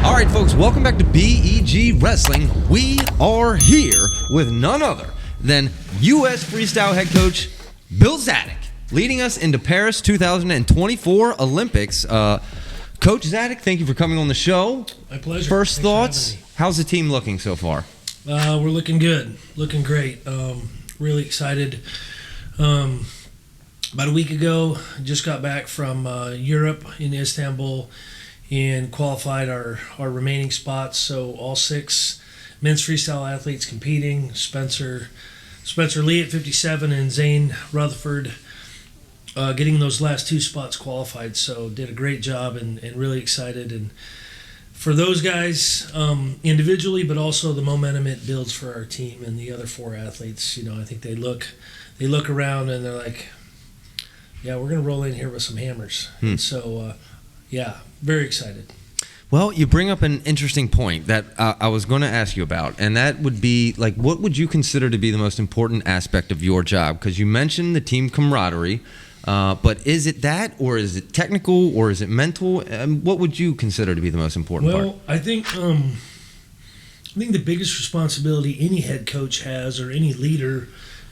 All right, folks, welcome back to BEG Wrestling. We are here with none other than U.S. Freestyle head coach Bill Zadick, leading us into Paris 2024 Olympics. Coach Zadick, thank you for coming on the show. My pleasure. First Thanks thoughts, how's the team looking so far? We're looking good, looking great. Really excited. About a week ago, just got back from Europe in Istanbul and qualified our remaining spots. So all 6 men's freestyle athletes competing. Spencer Lee at 57 and Zane Rutherford getting those last 2 spots qualified. So did a great job and really excited. And for those guys individually, but also the momentum it builds for our team and the other 4 athletes. You know, I think they look around and they're like, yeah, we're going to roll in here with some hammers. So, yeah, very excited. Well, you bring up an interesting point that I was going to ask you about, and that would be, like, what would you consider to be the most important aspect of your job? Because you mentioned the team camaraderie, but is it that, or is it technical, or is it mental? What would you consider to be the most important part? Well, I think the biggest responsibility any head coach has, or any leader,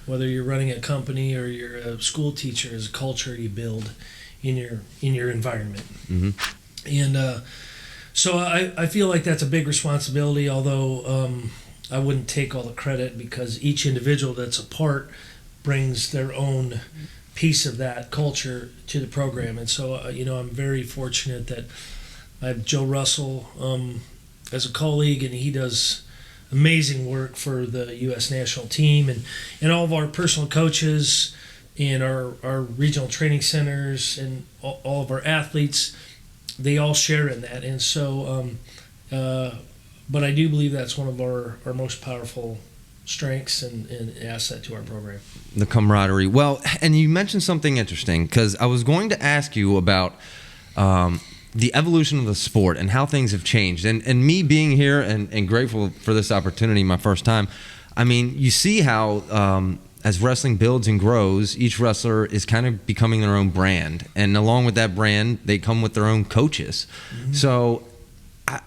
whether you're running a company or you're a school teacher, is a culture you build in your environment. Mm-hmm. And so I feel like that's a big responsibility, although I wouldn't take all the credit, because each individual that's a part brings their own piece of that culture to the program. And so, I'm very fortunate that I have Joe Russell as a colleague, and he does amazing work for the U.S. national team, and all of our personal coaches and our regional training centers and all of our athletes, they all share in that. And so, but I do believe that's one of our most powerful strengths and asset to our program. The camaraderie. Well, and you mentioned something interesting, because I was going to ask you about the evolution of the sport and how things have changed. And me being here and grateful for this opportunity, my first time, I mean, you see how as wrestling builds and grows, each wrestler is kind of becoming their own brand. And along with that brand, they come with their own coaches. Mm-hmm. So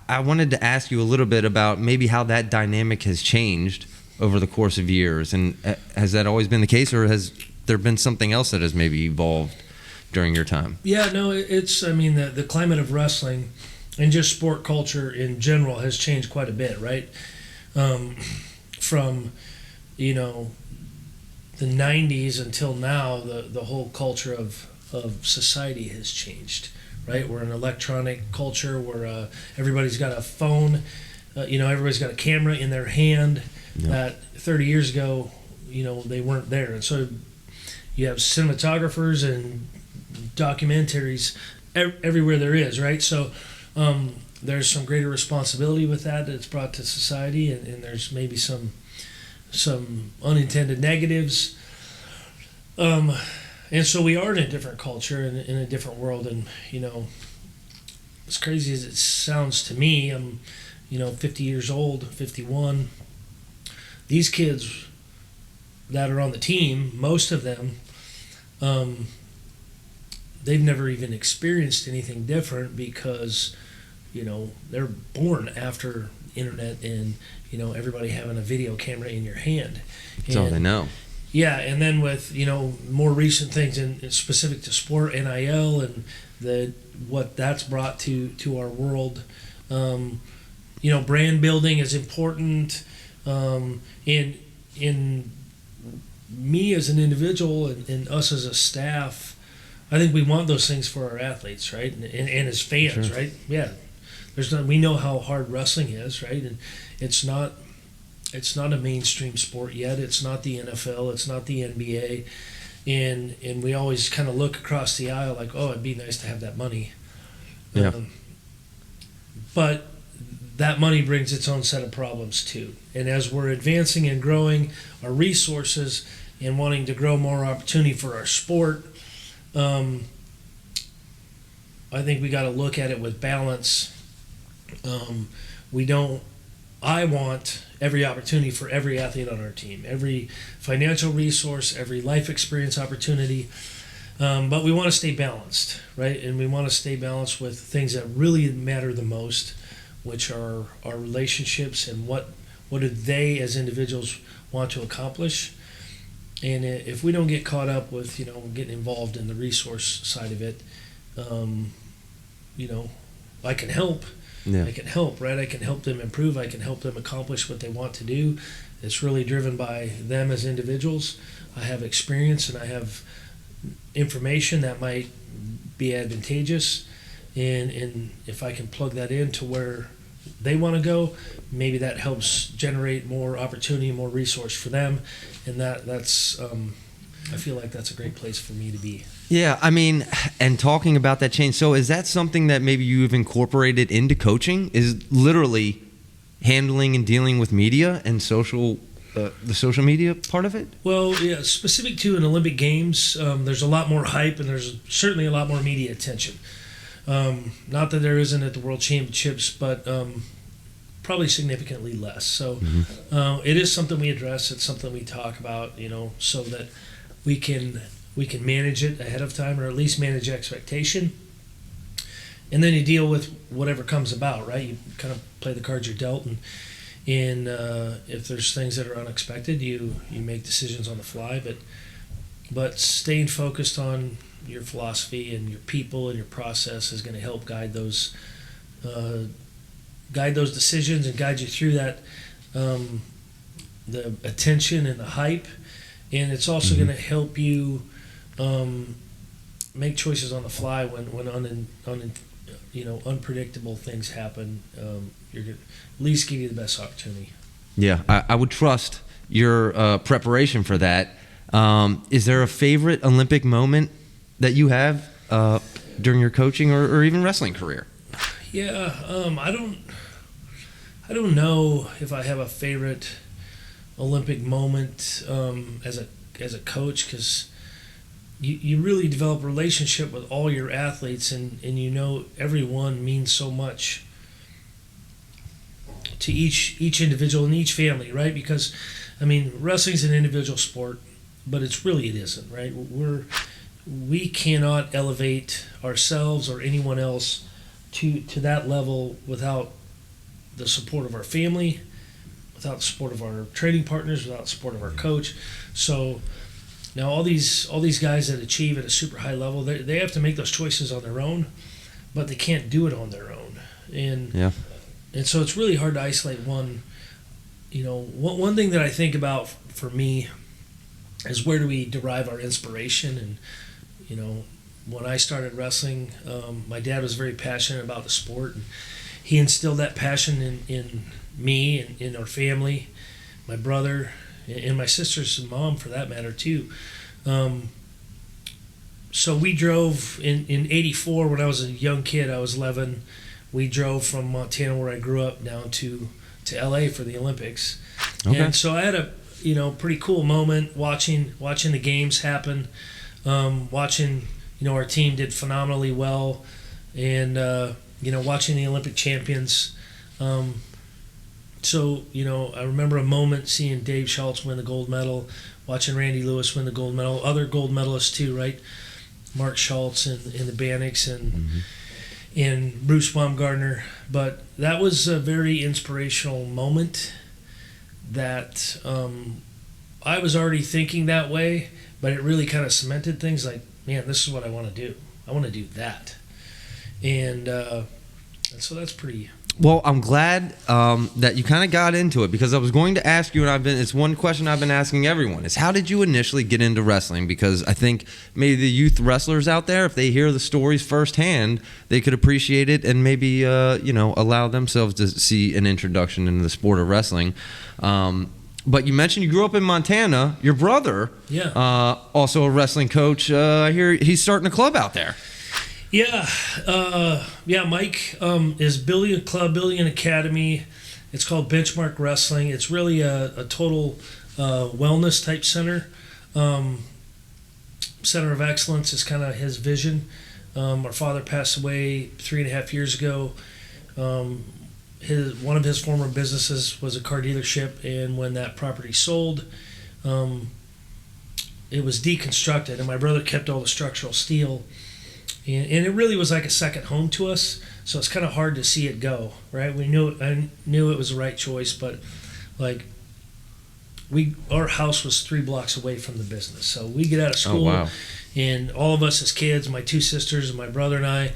I wanted to ask you a little bit about maybe how that dynamic has changed over the course of years. And has that always been the case, or has there been something else that has maybe evolved during your time? Yeah, no, the climate of wrestling and just sport culture in general has changed quite a bit, right? From, the 90s until now, the whole culture of society has changed, right? We're an electronic culture where everybody's got a phone, everybody's got a camera in their hand. Yeah. That 30 years ago, they weren't there. And so you have cinematographers and documentaries everywhere there is, right? So there's some greater responsibility with that that's brought to society, and there's maybe some unintended negatives. And so we are in a different culture and in a different world. And, as crazy as it sounds to me, I'm, 50 years old, 51. These kids that are on the team, most of them, they've never even experienced anything different, because, they're born after internet and, everybody having a video camera in your hand. That's all they know. Yeah, and then with, more recent things and specific to sport, NIL, and what that's brought to our world. Brand building is important. In me as an individual and us as a staff, I think we want those things for our athletes, right? And as fans, sure. Right? Yeah. We know how hard wrestling is, right? And it's not a mainstream sport yet. It's not the NFL. It's not the NBA. And we always kind of look across the aisle like, oh, it'd be nice to have that money. Yeah. But that money brings its own set of problems too. And as we're advancing and growing our resources and wanting to grow more opportunity for our sport, I think we got to look at it with balance. I want every opportunity for every athlete on our team, every financial resource, every life experience opportunity. But we want to stay balanced, right? And we want to stay balanced with things that really matter the most, which are our relationships and what do they as individuals want to accomplish. And if we don't get caught up with, getting involved in the resource side of it, I can help. Yeah. I can help, right? I can help them improve. I can help them accomplish what they want to do. It's really driven by them as individuals. I have experience and I have information that might be advantageous. And if I can plug that into where they want to go, maybe that helps generate more opportunity, more resource for them. And that's I feel like that's a great place for me to be. Yeah, I mean, and talking about that change, so is that something that maybe you've incorporated into coaching, is literally handling and dealing with media and the social media part of it? Well, yeah, specific to an Olympic Games, there's a lot more hype and there's certainly a lot more media attention. Not that there isn't at the World Championships, but probably significantly less. So it is something we address. It's something we talk about, so that we can manage it ahead of time, or at least manage expectation. And then you deal with whatever comes about, right? You kind of play the cards you're dealt, and if there's things that are unexpected, you make decisions on the fly. But staying focused on your philosophy and your people and your process is going to help guide those decisions and guide you through that, the attention and the hype. And it's also going to help you make choices on the fly when unpredictable things happen. You're going to at least give you the best opportunity. Yeah, I would trust your preparation for that. Is there a favorite Olympic moment that you have during your coaching or even wrestling career? Yeah, I don't know if I have a favorite Olympic moment as a coach, because you really develop a relationship with all your athletes, and everyone means so much to each individual and each family, right? Because wrestling's an individual sport, but it isn't, right? We cannot elevate ourselves or anyone else to that level without the support of our family, without the support of our training partners, without the support of our coach. So now all these guys that achieve at a super high level, they have to make those choices on their own, but they can't do it on their own. And so it's really hard to isolate one. One thing that I think about for me is, where do we derive our inspiration? And when I started wrestling, my dad was very passionate about the sport, and he instilled that passion in me and in our family, my brother, and my sister's mom, for that matter, too. So we drove in 84, when I was a young kid. I was 11. We drove from Montana, where I grew up, down to LA for the Olympics. Okay. And so I had a pretty cool moment watching the games happen, watching our team did phenomenally well, and watching the Olympic champions. So I remember a moment seeing Dave Schultz win the gold medal, watching Randy Lewis win the gold medal, other gold medalists too, right? Mark Schultz and the Bannocks and Bruce Baumgartner. But that was a very inspirational moment that I was already thinking that way, but it really kind of cemented things, like, man, this is what I want to do. I want to do that. And so that's pretty... Well, I'm glad that you kind of got into it, because I was going to ask you, and it's one question I've been asking everyone, is how did you initially get into wrestling? Because I think maybe the youth wrestlers out there, if they hear the stories firsthand, they could appreciate it and maybe allow themselves to see an introduction into the sport of wrestling. But you mentioned you grew up in Montana. Your brother, also a wrestling coach. I hear he's starting a club out there. Yeah, Mike is building a club, building an academy. It's called Benchmark Wrestling. It's really a total wellness type center. Center of excellence is kind of his vision. Our father passed away 3.5 years ago. One of his former businesses was a car dealership, and when that property sold, it was deconstructed, and my brother kept all the structural steel. And it really was like a second home to us. So it's kind of hard to see it go, right? I knew it was the right choice, but like our house was 3 blocks away from the business. So we get out of school, wow. and all of us as kids, my 2 sisters and my brother and I,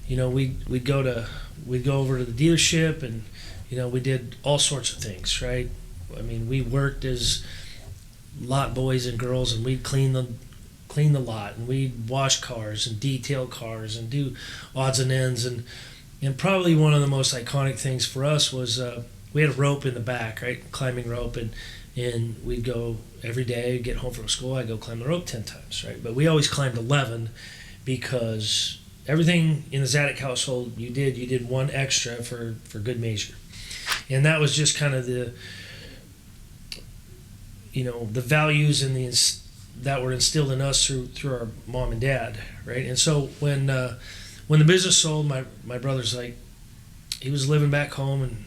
we'd go over to the dealership, and we did all sorts of things, right? I mean, we worked as lot boys and girls, and we'd clean the lot, and we'd wash cars and detail cars and do odds and ends, and probably one of the most iconic things for us was we had a rope in the back, right, climbing rope, and we'd go every day, get home from school, I'd go climb the rope 10 times, right? But we always climbed 11 because everything in the Zadick household you did 1 extra for good measure. And that was just kind of the values and that were instilled in us through our mom and dad, right? And so when the business sold, my brother's like, he was living back home and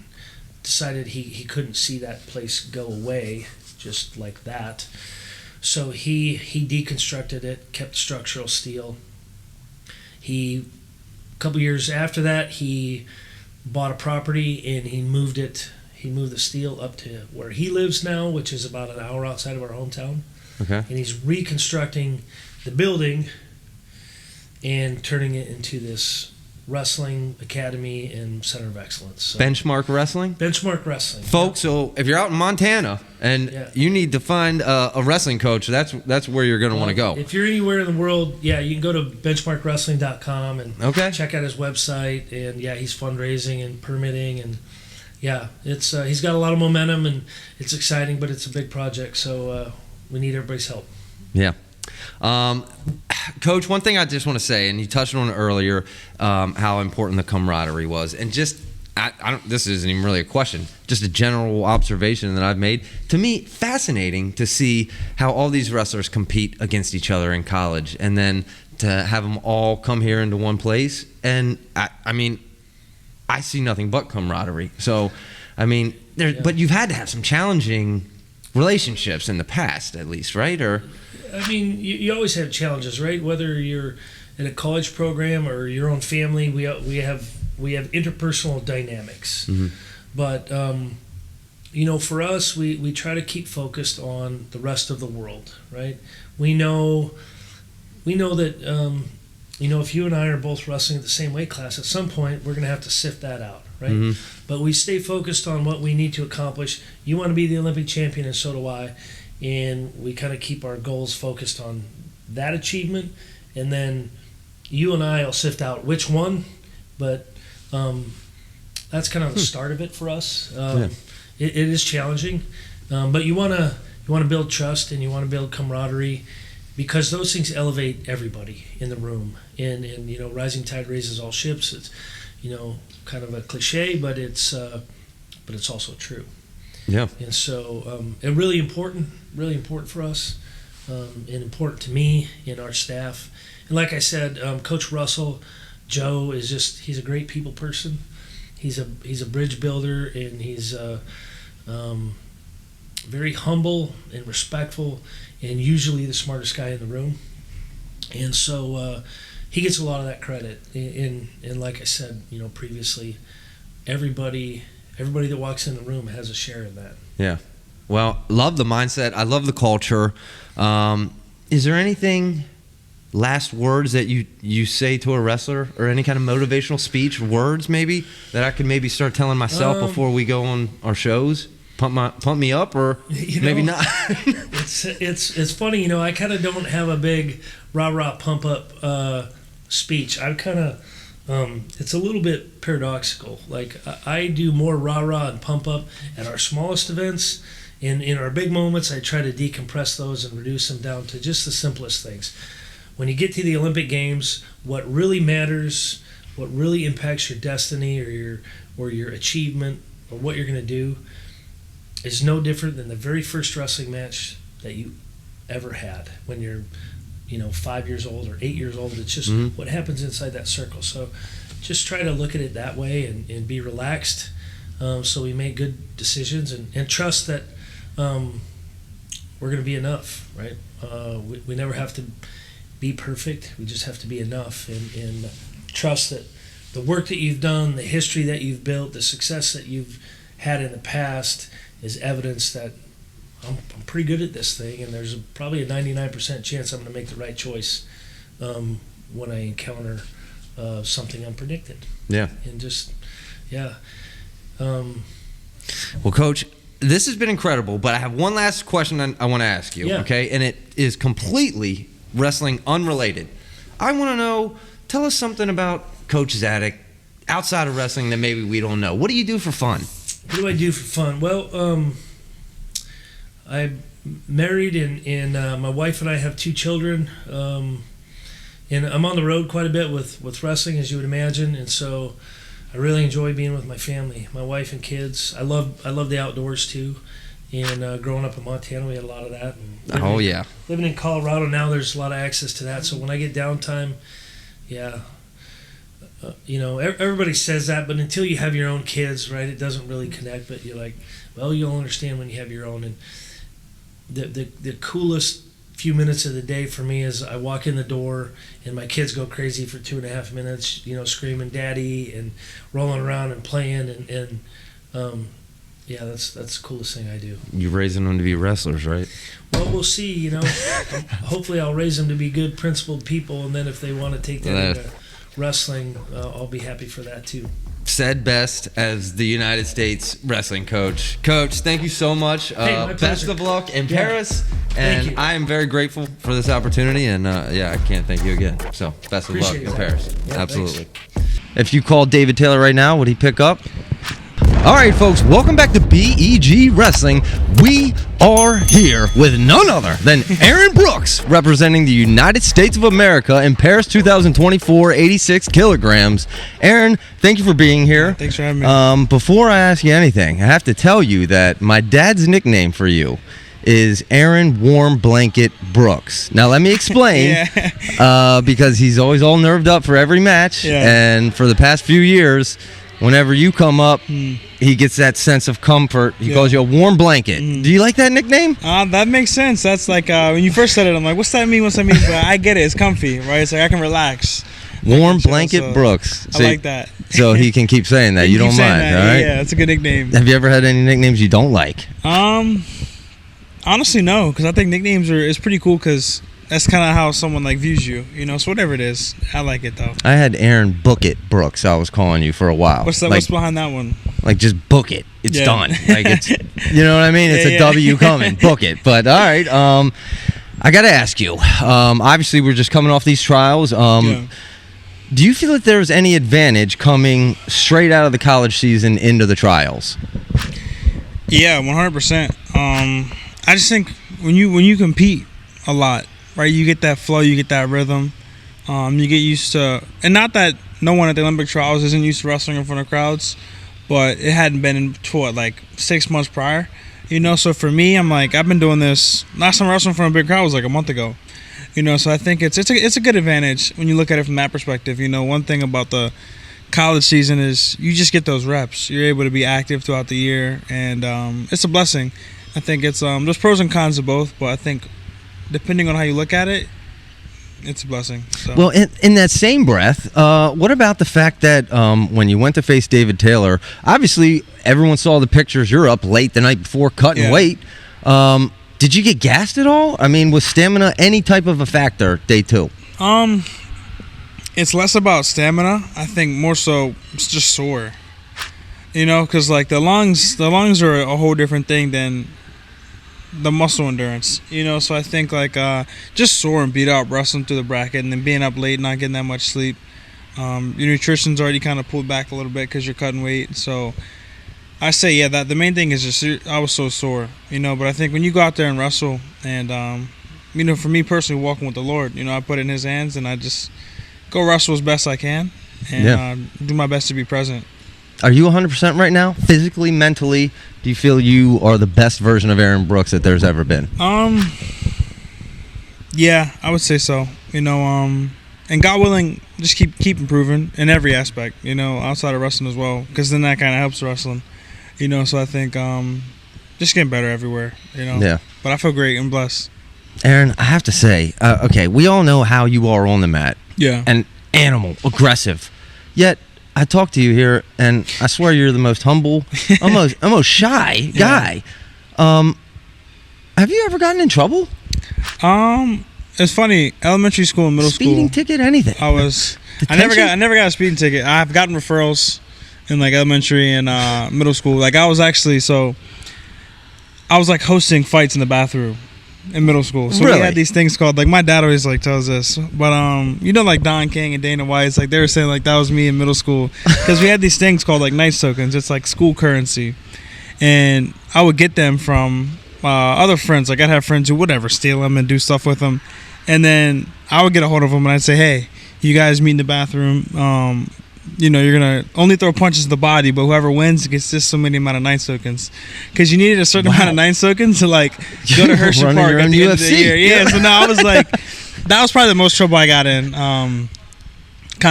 decided he couldn't see that place go away just like that. So he deconstructed it, kept structural steel. A couple years after that, he bought a property and he moved the steel up to where he lives now, which is about an hour outside of our hometown. Okay. And he's reconstructing the building and turning it into this wrestling academy and center of excellence. So, Benchmark Wrestling? Benchmark Wrestling. Folks, so if you're out in Montana and you need to find a wrestling coach, that's where you're going to want to go. If you're anywhere in the world, you can go to benchmarkwrestling.com and check out his website. And he's fundraising and permitting, and it's he's got a lot of momentum, and it's exciting, but it's a big project, so we need everybody's help. Yeah. Coach, one thing I just want to say, and you touched on it earlier, how important the camaraderie was, and just this isn't even really a question, just a general observation that I've made. To me, fascinating to see how all these wrestlers compete against each other in college, and then to have them all come here into one place. And I mean, I see nothing but camaraderie. So, I mean, but you've had to have some challenging relationships in the past, at least, right? Or I mean, you always have challenges, right? Whether you're in a college program or your own family, we have interpersonal dynamics. Mm-hmm. But for us, we try to keep focused on the rest of the world, right? We know that if you and I are both wrestling at the same weight class, at some point we're going to have to sift that out, right? Mm-hmm. But we stay focused on what we need to accomplish. You want to be the Olympic champion, and so do I. And we kind of keep our goals focused on that achievement, and then you and I will sift out which one, but that's kind of the start of it for us. It is challenging, but you want to build trust, and you want to build camaraderie, because those things elevate everybody in the room. And rising tide raises all ships. It's kind of a cliche, but it's also true. Yeah. And so it's really important for us, and important to me and our staff. And like I said, Coach Russell, Joe, he's a great people person. He's a bridge builder, and he's very humble and respectful, and usually the smartest guy in the room. And so he gets a lot of that credit. And like I said, previously, everybody that walks in the room has a share in that. Yeah. Well, love the mindset. I love the culture. Is there anything, last words that you say to a wrestler, or any kind of motivational speech, words maybe, that I could maybe start telling myself before we go on our shows? Pump me up, or maybe not? It's funny, I kind of don't have a big rah-rah pump up speech. I kind of it's a little bit paradoxical. Like, I do more rah-rah and pump up at our smallest events. In our big moments, I try to decompress those and reduce them down to just the simplest things. When you get to the Olympic Games, what really matters, what really impacts your destiny or your achievement or what you're going to do, is no different than the very first wrestling match that you ever had when you're 5 years old or 8 years old. It's just what happens inside that circle. So just try to look at it that way and be relaxed, so we make good decisions, and trust that we're going to be enough, right? We never have to be perfect. We just have to be enough, and trust that the work that you've done, the history that you've built, the success that you've had in the past is evidence that I'm pretty good at this thing, and there's probably a 99% chance I'm going to make the right choice when I encounter something unpredicted. Yeah. And just, yeah. Well, Coach, this has been incredible, but I have one last question I want to ask you, okay? And it is completely wrestling unrelated. I want to know, tell us something about Coach Zadick outside of wrestling that maybe we don't know. What do you do for fun? What do I do for fun? Well, I'm married, and my wife and I have 2 children, and I'm on the road quite a bit with wrestling, as you would imagine, and so I really enjoy being with my family, my wife and kids. I love the outdoors too, and growing up in Montana, we had a lot of that. And living in Colorado now, there's a lot of access to that. So when I get downtime, everybody says that, but until you have your own kids, right, it doesn't really connect. But you're like, well, you'll understand when you have your own. And the coolest few minutes of the day for me is I walk in the door and my kids go crazy for 2.5 minutes, screaming daddy and rolling around and playing, and that's the coolest thing I do. You're raising them to be wrestlers, right? Well, we'll see. Hopefully I'll raise them to be good, principled people, and then if they want to take that into wrestling, I'll be happy for that too. Said best as the United States wrestling coach. Coach, thank you so much. Hey, best of luck in Parris. And I am very grateful for this opportunity. And I can't thank you again. So best of luck in Parris. Yeah, absolutely. Thanks. If you called David Taylor right now, would he pick up? All right, folks, welcome back to BEG Wrestling. We are here with none other than Aaron Brooks, representing the United States of America in Paris 2024, 86 kilograms. Aaron, thank you for being here. Thanks for having me. Before I ask you anything, I have to tell you that my dad's nickname for you is Aaron Warm Blanket Brooks. Now, let me explain, because he's always all nerved up for every match, and for the past few years, whenever you come up, he gets that sense of comfort. He calls you a warm blanket. Do you like that nickname? That makes sense. That's like when you first said it, I'm like, what's that mean? But I get it. It's comfy, right? It's like I can relax. Warm Blanket Brooks. I like that. So he can keep saying that. You don't mind, all right? Yeah, that's a good nickname. Have you ever had any nicknames you don't like? Honestly, no, because I think nicknames is pretty cool because that's kind of how someone views you, So whatever it is, I like it though. I had Aaron Book It Brooks. I was calling you for a while. What's behind that one? Like just book it. It's done. Like it's, you know what I mean? It's a W coming. Book it. But all right. I got to ask you. Obviously, we're just coming off these trials. Do you feel that there's any advantage coming straight out of the college season into the trials? Yeah, 100%. I just think when you compete a lot, right, you get that flow, you get that rhythm, you get used to, and not that no one at the Olympic trials isn't used to wrestling in front of crowds, but it hadn't been in 6 months prior, So for me, I'm like, I've been doing this. Last time I wrestled in front of a big crowd was like a month ago, So I think it's a good advantage when you look at it from that perspective. One thing about the college season is you just get those reps. You're able to be active throughout the year, and it's a blessing. I think it's there's pros and cons to both, but I think depending on how you look at it, it's a blessing. So. Well, in that same breath, what about the fact that when you went to face David Taylor, obviously everyone saw the pictures. You're up late the night before cutting weight. Did you get gassed at all? I mean, was stamina any type of a factor day 2? It's less about stamina. I think more so it's just sore. Because the lungs are a whole different thing than the muscle endurance, so I think just sore and beat up wrestling through the bracket and then being up late, not getting that much sleep. Your nutrition's already kind of pulled back a little bit because you're cutting weight. So I say, that the main thing is just I was so sore, but I think when you go out there and wrestle and, for me personally, walking with the Lord, I put it in his hands and I just go wrestle as best I can and do my best to be present. Are you 100% right now? Physically, mentally, do you feel you are the best version of Aaron Brooks that there's ever been? Yeah, I would say so. And God willing, just keep improving in every aspect, outside of wrestling as well, because then that kind of helps wrestling, So I think just getting better everywhere, Yeah. But I feel great and blessed. Aaron, I have to say, okay, we all know how you are on the mat. Yeah. An animal, aggressive, yet I talk to you here, and I swear you're the most humble, almost shy guy. Have you ever gotten in trouble? It's funny. Elementary school and middle Speeding school. ticket, anything? I never got a speeding ticket. I've gotten referrals in like elementary and middle school. Like I was like hosting fights in the bathroom in middle school. So Really? we had these things called, like, my dad always like tells us, but like Don King and Dana White's, like they were saying like that was me in middle school because we had these things called like nice tokens. It's like school currency, and I would get them from other friends. Like I'd have friends who would steal them and do stuff with them, and then I would get a hold of them and I'd say, hey, you guys meet in the bathroom. You're gonna only throw punches to the body, but whoever wins gets just so many amount of nice tokens, because you needed a certain amount of nice tokens to like go to Hershey Park at the end of the year. Yeah, so now I was like, that was probably the most trouble I got in. Kind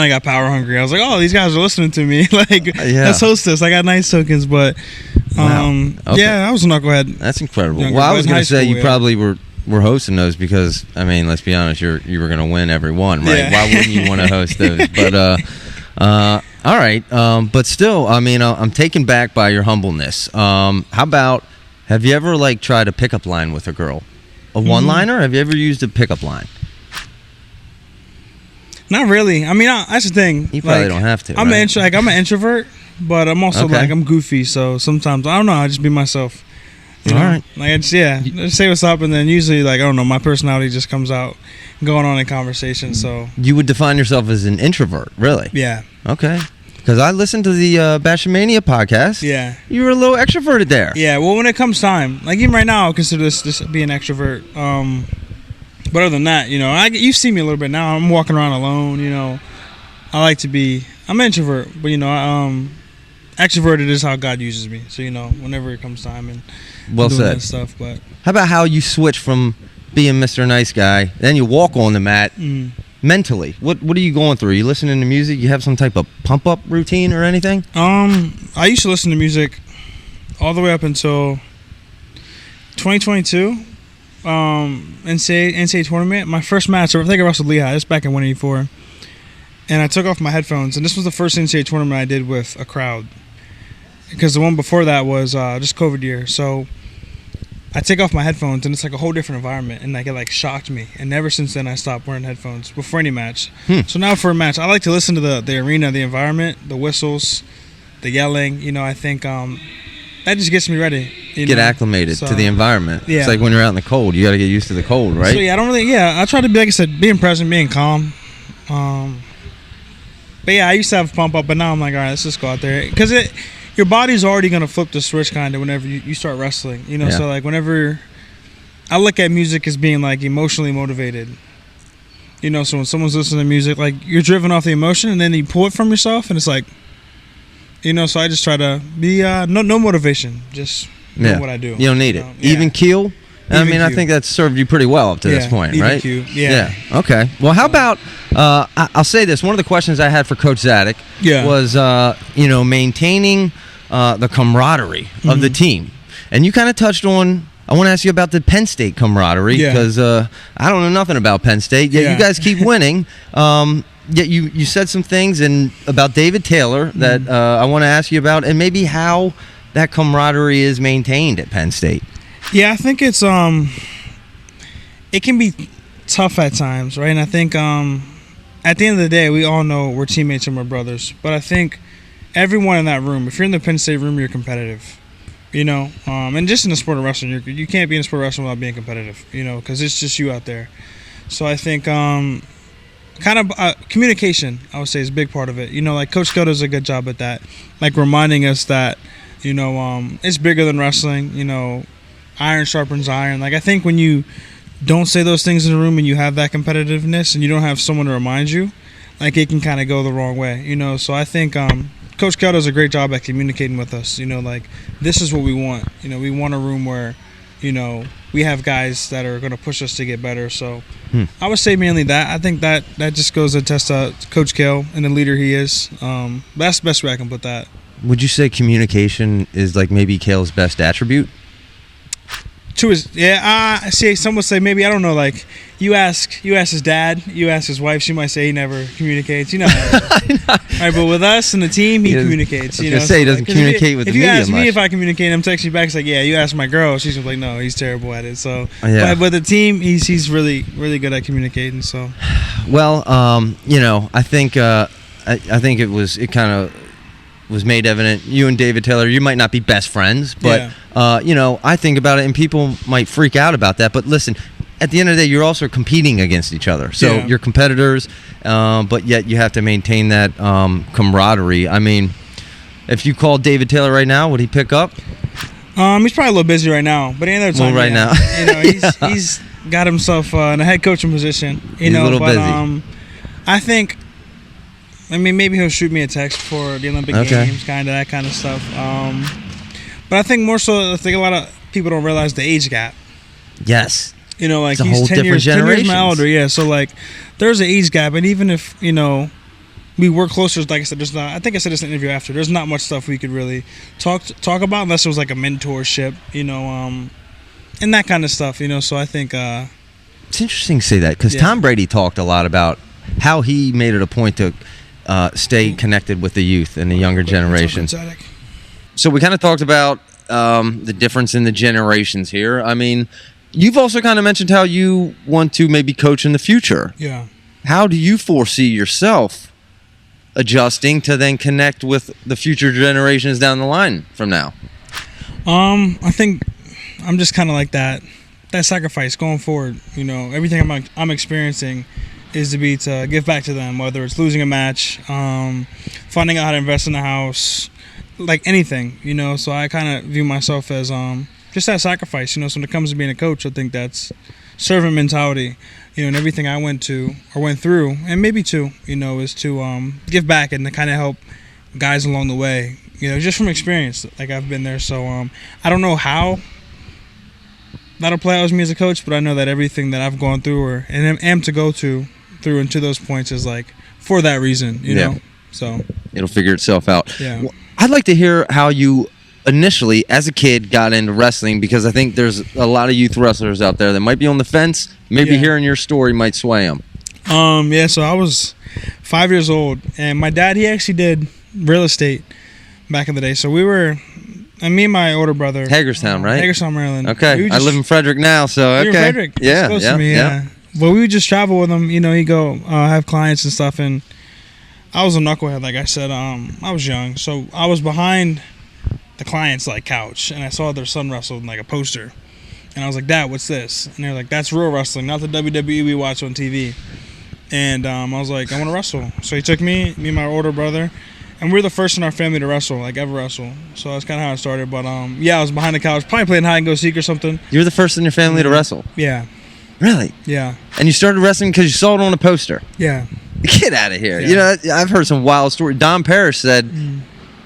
of got power hungry. I was like, oh, these guys are listening to me. Like, let's host this. I got nice tokens, but yeah, I was a knucklehead. That's incredible. Younger, Well, I but was in going high to say school, you probably were hosting those because, I mean, let's be honest, you were going to win every one, right? Yeah. Why wouldn't you want to host those? But all right, but still, I mean, I'm taken back by your humbleness. How about, have you ever like tried a pickup line with a girl, a one-liner? Have you ever used a pickup line? Not really. I mean, that's the thing. You probably don't have to. I'm right? I'm an introvert, but I'm also Okay. like, I'm goofy. So sometimes I don't know. I just be myself. You know? All right. Like just say what's up, and then usually like I don't know, my personality just comes out going on in conversation. So You would define yourself as an introvert, really? yeah, Okay. Because I listened to the Bashmania podcast. yeah, You were a little extroverted there. yeah. Well, when it comes time, like even right now, I consider this be an extrovert. But other than that, you see me a little bit now. I'm walking around alone. I like to be. I'm an introvert, but extroverted is how God uses me. So whenever it comes time and Well doing said. that stuff. But How about how you switch from being Mr. Nice Guy, then you walk on the mat mentally? What are you going through? You listening to music? You have some type of pump up routine or anything? I used to listen to music all the way up until 2022. NCAA tournament. My first match, I think I wrestled Lehigh. This back in 184. And I took off my headphones, and this was the first NCAA tournament I did with a crowd, because the one before that was just COVID year. So I take off my headphones, and it's like a whole different environment, and like it like shocked me. And ever since then, I stopped wearing headphones before any match. So now for a match, I like to listen to the arena, the environment, the whistles, the yelling. I think that just gets me ready. Get acclimated to the environment. Yeah. It's like when you're out in the cold, you got to get used to the cold, right? So I try to be, like I said, being present, being calm. But yeah, I used to have a pump up, but now I'm like, all right, let's just go out there, because your body's already gonna flip the switch kind of whenever you start wrestling. So like whenever I look at music as being like emotionally motivated. So when someone's listening to music, like you're driven off the emotion, and then you pull it from yourself, and it's like, so I just try to be no motivation, just know what I do. You don't need it. Even keel. I mean, I think that's served you pretty well up to this point, even right? Q, yeah. Okay. Well, how about I'll say this. One of the questions I had for Coach Zadick was, maintaining the camaraderie of the team, and you kind of touched on. I want to ask you about the Penn State camaraderie, because I don't know nothing about Penn State. Yet you guys keep winning. Yet you said some things about David Taylor that I want to ask you about, and maybe how that camaraderie is maintained at Penn State. Yeah, I think it's it can be tough at times, right? And I think at the end of the day, we all know we're teammates and we're brothers. But I think everyone in that room, if you're in the Penn State room, you're competitive, and just in the sport of wrestling, you can't be in the sport of wrestling without being competitive, because it's just you out there. So I think communication, I would say, is a big part of it. Like Coach Scott does a good job at that, like reminding us that, it's bigger than wrestling, iron sharpens iron. Like I think when you don't say those things in the room and you have that competitiveness and you don't have someone to remind you, like it can kind of go the wrong way, So I think Coach Kel does a great job at communicating with us, like this is what we want. We want a room where, we have guys that are going to push us to get better. So I would say mainly that. I think that just goes to test Coach Kel and the leader he is. That's the best way I can put that. Would you say communication is like maybe Kale's best attribute? To his see, some would say maybe, I don't know, like you ask his dad, you ask his wife, she might say he never communicates. You know, right? But with us and the team, he communicates. You know, say he doesn't communicate with the media much. If you ask me if I communicate, I'm texting you back. It's like, yeah, you ask my girl, she's gonna be like, no, he's terrible at it. So, yeah. but the team, he's really good at communicating. So, well, I think it kind of was made evident. You and David Taylor, you might not be best friends, but I think about it, and people might freak out about that. But listen, at the end of the day, you're also competing against each other. So you're competitors, but yet you have to maintain that camaraderie. I mean, if you called David Taylor right now, would he pick up? He's probably a little busy right now, but any other time, now, he's got himself in a head coaching position. He's a little busy. I think. I mean, maybe he'll shoot me a text for the Olympic Games, kind of that kind of stuff. But I think more so, I think a lot of people don't realize the age gap. Yes. Like it's he's 10 years my older. Yeah, so like there's an age gap, and even if we work closer, like I said, there's not. I think I said this in the interview after. There's not much stuff we could really talk about unless it was like a mentorship, and that kind of stuff. So I think it's interesting to say that because Tom Brady talked a lot about how he made it a point to stay connected with the youth and the younger generation. So we kind of talked about the difference in the generations here. I mean, you've also kind of mentioned how you want to maybe coach in the future. Yeah. How do you foresee yourself adjusting to then connect with the future generations down the line from now? I think I'm just kind of like that sacrifice going forward. Everything I'm experiencing is to give back to them, whether it's losing a match, finding out how to invest in the house, like anything, So I kind of view myself as just that sacrifice, So when it comes to being a coach, I think that's servant mentality, and everything I went through, and maybe too, is to give back and to kind of help guys along the way, just from experience. Like I've been there, so I don't know how that'll play out with me as a coach, but I know that everything that I've gone through and am to go through and to those points is like for that reason, you know. So it'll figure itself out. Yeah. Well, I'd like to hear how you initially, as a kid, got into wrestling, because I think there's a lot of youth wrestlers out there that might be on the fence. Maybe hearing your story might sway them. So I was 5 years old, and my dad, he actually did real estate back in the day. So we were, and me and my older brother, Hagerstown, right? Hagerstown, Maryland. Okay, I live in Frederick now, so okay. You're in Frederick. Yeah, close to me, yeah. But we would just travel with him. He'd go have clients and stuff, and I was a knucklehead, like I said. I was young, so I was behind the client's like couch, and I saw their son wrestle in like a poster, and I was like, "Dad, what's this?" And they're like, "That's real wrestling, not the WWE we watch on TV." And I was like, "I want to wrestle." So he took me and my older brother, and we're the first in our family to wrestle, like ever wrestle. So that's kind of how it started. But I was behind the couch, probably playing hide and go seek or something. You were the first in your family to wrestle? Yeah. Really? Yeah. And you started wrestling because you saw it on a poster? Yeah. Get out of here. Yeah. I've heard some wild stories. Don Parris said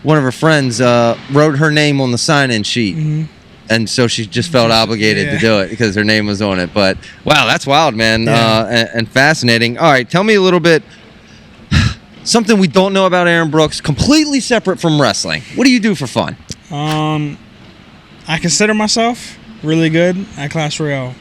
one of her friends wrote her name on the sign-in sheet. Mm-hmm. And so she just felt obligated to do it because her name was on it. But, wow, that's wild, man, and fascinating. All right, tell me a little bit, something we don't know about Aaron Brooks, completely separate from wrestling. What do you do for fun? I consider myself really good at Clash Royale.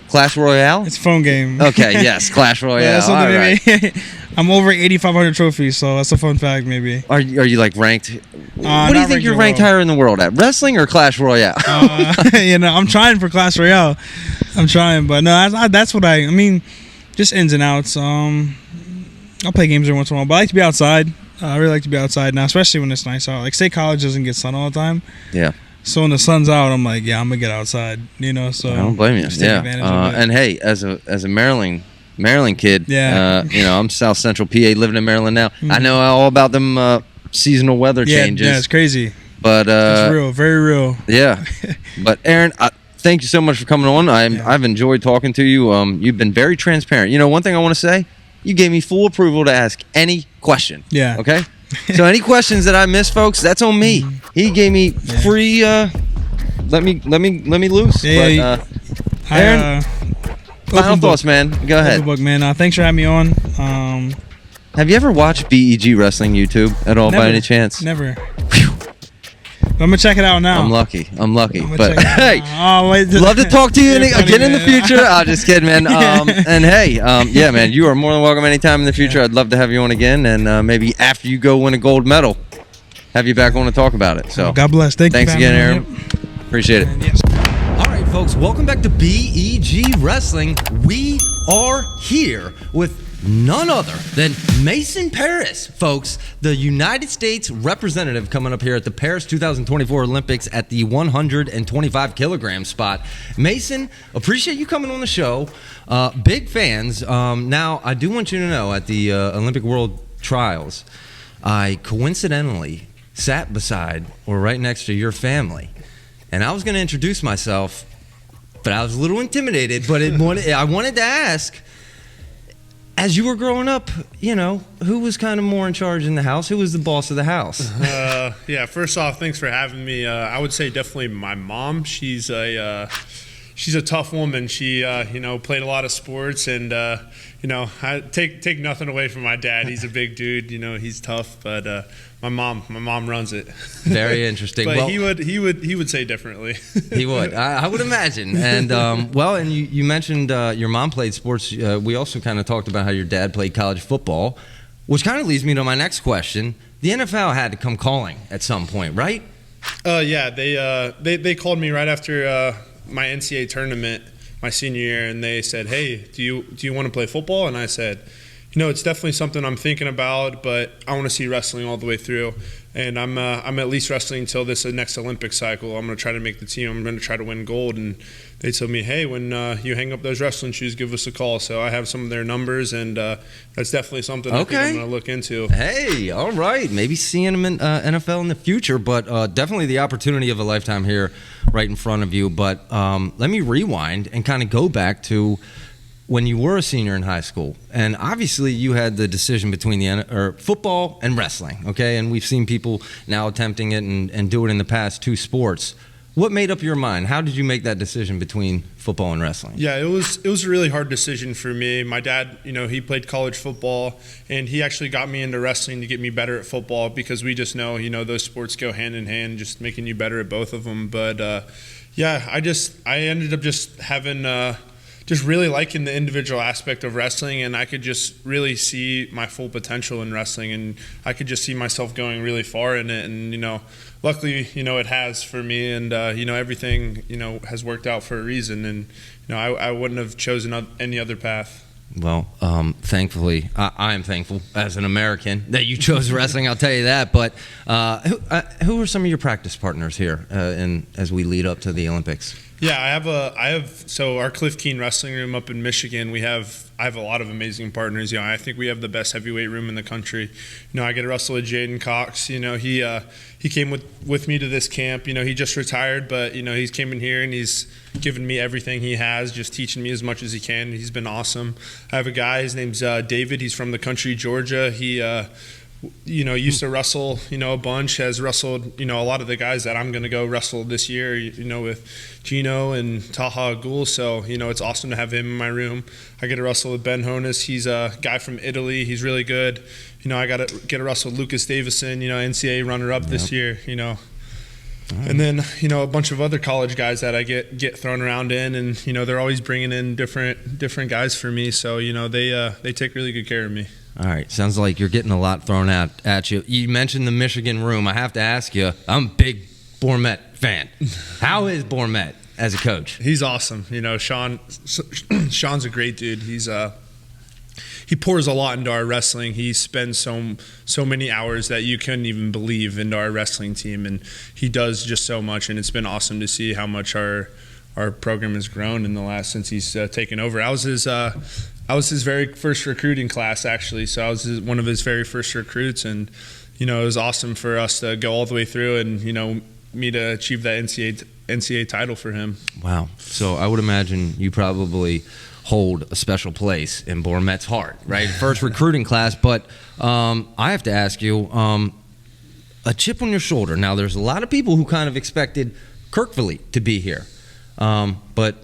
Clash Royale? It's a phone game. Okay, yes, Clash Royale. All right. I'm over 8,500 trophies, so that's a fun fact, maybe. Are you like ranked? What do you think you're ranked higher in the world at? Wrestling or Clash Royale? I'm trying for Clash Royale. I'm trying, but no, that's what I mean, just ins and outs. I'll play games every once in a while, but I like to be outside. I really like to be outside now, especially when it's nice out. Like, State College doesn't get sun all the time. Yeah. So when the sun's out, I'm like, I'm gonna get outside, So I don't blame you. Yeah. And hey, as a Maryland kid, I'm South Central PA, living in Maryland now. Mm-hmm. I know all about them seasonal weather changes. Yeah, it's crazy. But it's real, very real. Yeah. But Aaron, thank you so much for coming on. I've enjoyed talking to you. You've been very transparent. One thing I want to say, you gave me full approval to ask any question. Yeah. Okay. So any questions that I missed, folks, that's on me. He gave me free. Let me loose. Yeah. But, Aaron, final thoughts, man. Go ahead. Book, man. Thanks for having me on. Have you ever watched BEG Wrestling YouTube at all by any chance? Never. I'm gonna check it out now. I'm lucky. I'ma But check it out hey, now. Oh, wait, love to talk to you You're funny, again in the man. future. I'm just kidding, man. And hey, yeah, man, you are more than welcome anytime in the future. I'd love to have you on again, and maybe after you go win a gold medal, have you back on to talk about it. So God bless. Thanks again, for having Aaron. me. Appreciate it. Yes. All right, folks, welcome back to BEG Wrestling. We are here with none other than Mason Parris, folks, the United States representative coming up here at the Paris 2024 Olympics at the 125 kilogram spot. Mason, appreciate you coming on the show. Big fans. Now, I do want you to know at the Olympic World Trials, I coincidentally sat beside or right next to your family. And I was going to introduce myself, but I was a little intimidated. But I wanted to ask, as you were growing up, you know, who was kind of more in charge in the house? Who was the boss of the house? Yeah, first off, thanks for having me. I would say definitely my mom. She's a tough woman. She, played a lot of sports, and I take nothing away from my dad. He's a big dude. He's tough, but my mom runs it. Very interesting. But well, he would say differently. He would. I would imagine. And and you mentioned your mom played sports. We also kind of talked about how your dad played college football, which kind of leads me to my next question. The NFL had to come calling at some point, right? Yeah, they called me right after my NCAA tournament my senior year, and they said, "Hey, do you want to play football?" And I said, it's definitely something I'm thinking about, but I want to see wrestling all the way through. And I'm at least wrestling until this next Olympic cycle. I'm going to try to make the team. I'm going to try to win gold. And they told me, hey, when you hang up those wrestling shoes, give us a call. So I have some of their numbers, and that's definitely something I think I'm going to look into. Hey, all right. Maybe seeing them in NFL in the future, but definitely the opportunity of a lifetime here right in front of you. But let me rewind and kind of go back to when you were a senior in high school, and obviously you had the decision between football and wrestling, okay? And we've seen people now attempting it and do it in the past two sports. What made up your mind? How did you make that decision between football and wrestling? Yeah, it was a really hard decision for me. My dad, he played college football, and he actually got me into wrestling to get me better at football because we just know, those sports go hand in hand, just making you better at both of them. But I ended up just having just really liking the individual aspect of wrestling, and I could just really see my full potential in wrestling, and I could just see myself going really far in it. And luckily, it has for me, and everything has worked out for a reason, and I wouldn't have chosen any other path. Well, thankfully, I am thankful as an American that you chose wrestling. I'll tell you that. But who are some of your practice partners here, as we lead up to the Olympics? Yeah, I have so our Cliff Keen Wrestling Room up in Michigan. I have a lot of amazing partners. I think we have the best heavyweight room in the country. I get to wrestle with Jaden Cox. He came with me to this camp. He just retired, but he's came in here and he's given me everything he has, just teaching me as much as he can. He's been awesome. I have a guy. His name's David. He's from the country, Georgia. He used to wrestle, a bunch, has wrestled, a lot of the guys that I'm going to go wrestle this year, with Gino and Taha Ghul. So, it's awesome to have him in my room. I get to wrestle with Ben Honus. He's a guy from Italy. He's really good. I get to wrestle with Lucas Davison, NCAA runner-up this year, And then, a bunch of other college guys that I get thrown around in, and, they're always bringing in different guys for me. So, they take really good care of me. All right. Sounds like you're getting a lot thrown out at you. You mentioned the Michigan room. I have to ask you, I'm a big Bourmet fan. How is Bourmet as a coach? He's awesome. Sean's a great dude. He pours a lot into our wrestling. He spends so many hours that you couldn't even believe into our wrestling team, and he does just so much, and it's been awesome to see how much our program has grown in the last since he's taken over. I was his very first recruiting class, actually, so I was one of his very first recruits, and it was awesome for us to go all the way through and me to achieve that NCAA title for him. Wow. So I would imagine you probably hold a special place in Bourmet's heart, right? First recruiting class, but I have to ask you, a chip on your shoulder. Now, there's a lot of people who kind of expected Kirkville to be here, but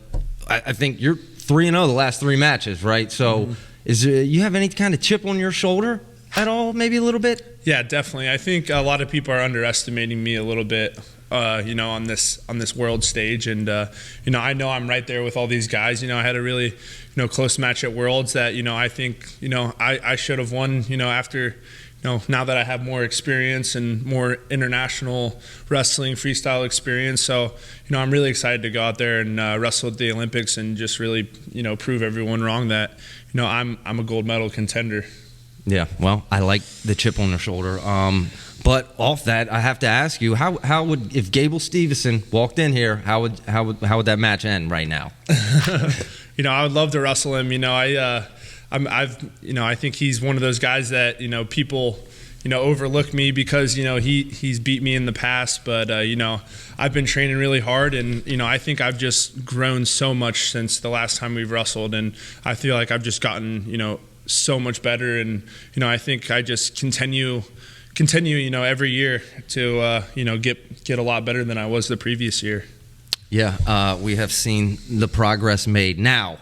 I think you're 3-0 the last three matches, right? So you have any kind of chip on your shoulder at all, maybe a little bit? Yeah, definitely. I think a lot of people are underestimating me a little bit. on this world stage. And I know I'm right there with all these guys. I had a really close match at Worlds that I think I should have won. After now that I have more experience and more international wrestling freestyle experience. So I'm really excited to go out there and wrestle at the Olympics and just really prove everyone wrong that I'm a gold medal contender. Yeah, well, I like the chip on their shoulder. But off that, I have to ask you, how would, if Gable Stevenson walked in here, how would that match end right now? I would love to wrestle him. I think he's one of those guys that people overlook me because he's beat me in the past, but I've been training really hard, and I think I've just grown so much since the last time we've wrestled, and I feel like I've just gotten so much better, and I think I just continue every year to get a lot better than I was the previous year. Yeah, we have seen the progress made. Now,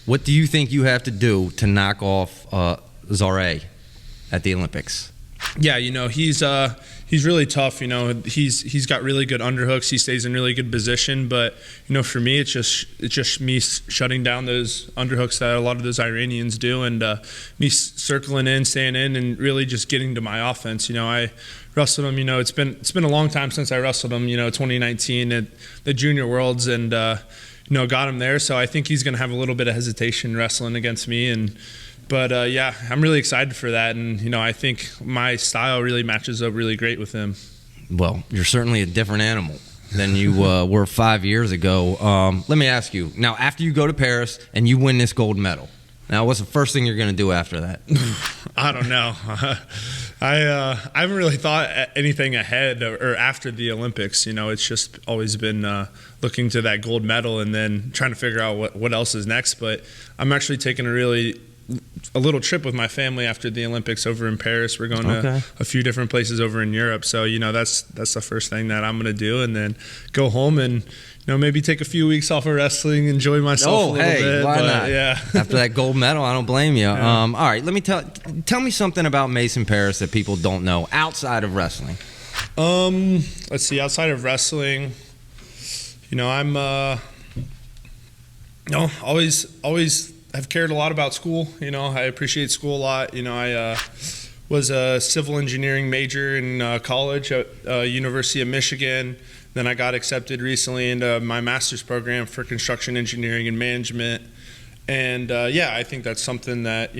what do you think you have to do to knock off Zadick at the Olympics? Yeah, he's really tough. He's got really good underhooks. He stays in really good position. But for me, it's just me shutting down those underhooks that a lot of those Iranians do, and me circling in, staying in, and really just getting to my offense. I wrestled him. It's been a long time since I wrestled him. 2019 at the Junior Worlds, and got him there. So I think he's going to have a little bit of hesitation wrestling against me, But I'm really excited for that, and I think my style really matches up really great with him. Well, you're certainly a different animal than you were 5 years ago. Let me ask you, now after you go to Parris and you win this gold medal, now what's the first thing you're going to do after that? I don't know. I haven't really thought anything ahead or after the Olympics. It's just always been looking to that gold medal and then trying to figure out what else is next. But I'm actually taking a little trip with my family after the Olympics over in Paris. We're going to a few different places over in Europe. So, that's the first thing that I'm going to do, and then go home and, maybe take a few weeks off of wrestling, enjoy myself a little bit. Why not? Yeah. After that gold medal, I don't blame you. Yeah. All right, let me tell me something about Mason Parris that people don't know outside of wrestling. Let's see, outside of wrestling, I'm always I've cared a lot about school. I appreciate school a lot. I was a civil engineering major in college at University of Michigan. Then I got accepted recently into my master's program for construction engineering and management. And I think that's something that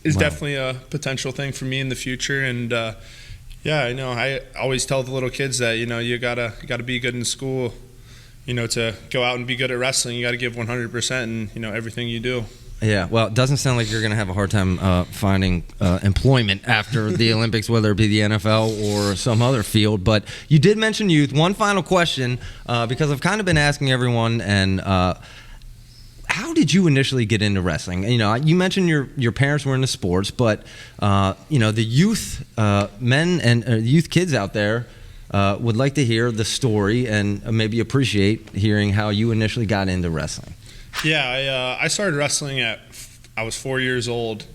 is definitely a potential thing for me in the future. And I always tell the little kids that you gotta be good in school. To go out and be good at wrestling, you got to give 100% in everything you do. Yeah, well, it doesn't sound like you're going to have a hard time finding employment after the Olympics, whether it be the NFL or some other field. But you did mention youth. One final question, because I've kind of been asking everyone, and how did you initially get into wrestling? You mentioned your parents were into sports, but the youth men and youth kids out there would like to hear the story and maybe appreciate hearing how you initially got into wrestling. Yeah, I started wrestling I was 4 years old,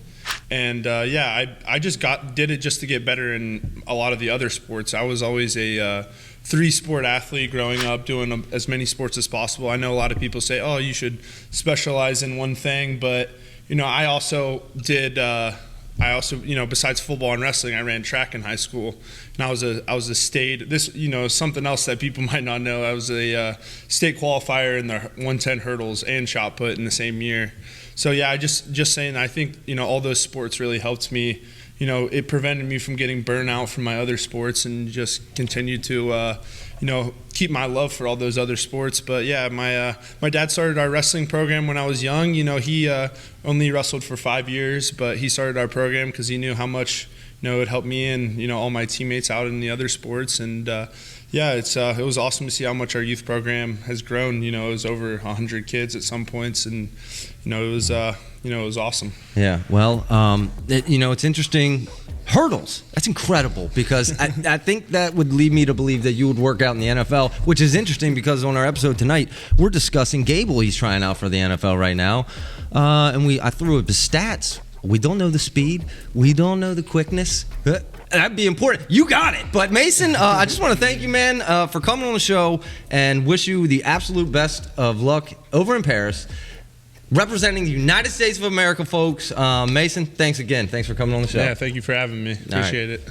and I just did it just to get better in a lot of the other sports. I was always a 3-sport athlete growing up, doing as many sports as possible. I know a lot of people say, "Oh, you should specialize in one thing," but I also did. Besides football and wrestling, I ran track in high school, and I was a state. Something else that people might not know. I was a state qualifier in the 110 hurdles and shot put in the same year. So I just saying. I think all those sports really helped me. It prevented me from getting burnout from my other sports, and just continued to keep my love for all those other sports. But my dad started our wrestling program when I was young. He only wrestled for 5 years, but he started our program because he knew how much it helped me and all my teammates out in the other sports. And it was awesome to see how much our youth program has grown. It was over 100 kids at some points, and it was awesome. Yeah, well, it's interesting. Hurdles, that's incredible, because I think that would lead me to believe that you would work out in the NFL, which is interesting because on our episode tonight, we're discussing Gable. He's trying out for the NFL right now, and I threw up his stats. We don't know the speed. We don't know the quickness. that'd be important. You got it. But Mason, I just want to thank you, man, for coming on the show and wish you the absolute best of luck over in Paris, representing the United States of America, folks. Mason, thanks again. Thanks for coming on the show. Yeah, thank you for having me. Appreciate it.